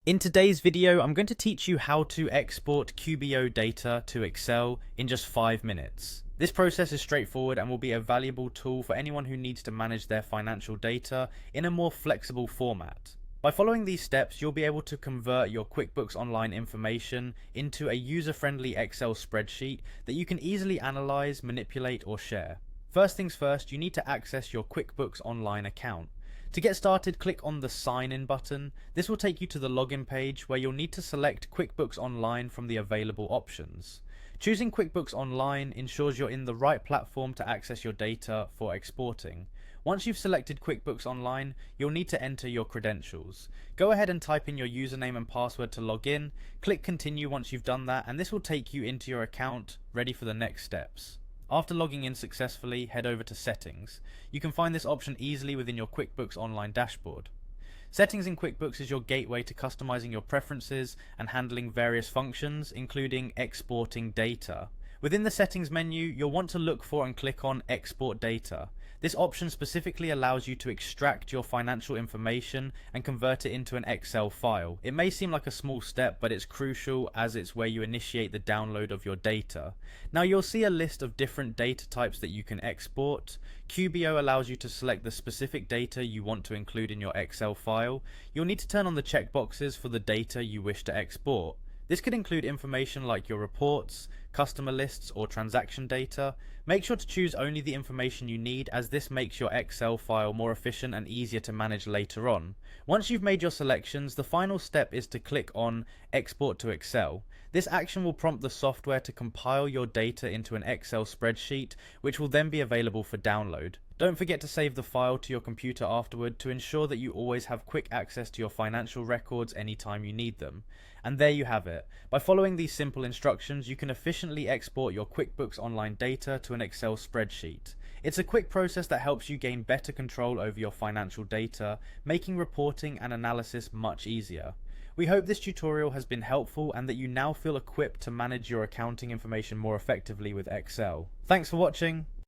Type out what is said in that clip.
In today's video, I'm going to teach you how to export QBO data to Excel in just 5 minutes. This process is straightforward and will be a valuable tool for anyone who needs to manage their financial data in a more flexible format. By following these steps, you'll be able to convert your QuickBooks Online information into a user-friendly Excel spreadsheet that you can easily analyze, manipulate, or share. First things first, you need to access your QuickBooks Online account. To get started, click on the Sign In button. This will take you to the login page where you'll need to select QuickBooks Online from the available options. Choosing QuickBooks Online ensures you're in the right platform to access your data for exporting. Once you've selected QuickBooks Online, you'll need to enter your credentials. Go ahead and type in your username and password to log in. Click Continue once you've done that, and this will take you into your account, ready for the next steps. After logging in successfully, head over to Settings. You can find this option easily within your QuickBooks Online dashboard. Settings in QuickBooks is your gateway to customizing your preferences and handling various functions, including exporting data. Within the Settings menu, you'll want to look for and click on Export Data. This option specifically allows you to extract your financial information and convert it into an Excel file. It may seem like a small step, but it's crucial as it's where you initiate the download of your data. Now you'll see a list of different data types that you can export. QBO allows you to select the specific data you want to include in your Excel file. You'll need to turn on the checkboxes for the data you wish to export. This could include information like your reports, customer lists, or transaction data. Make sure to choose only the information you need, as this makes your Excel file more efficient and easier to manage later on. Once you've made your selections, the final step is to click on Export to Excel. This action will prompt the software to compile your data into an Excel spreadsheet, which will then be available for download. Don't forget to save the file to your computer afterward to ensure that you always have quick access to your financial records anytime you need them. And there you have it. By following these simple instructions, you can efficiently export your QuickBooks Online data to an Excel spreadsheet. It's a quick process that helps you gain better control over your financial data, making reporting and analysis much easier. We hope this tutorial has been helpful and that you now feel equipped to manage your accounting information more effectively with Excel. Thanks for watching.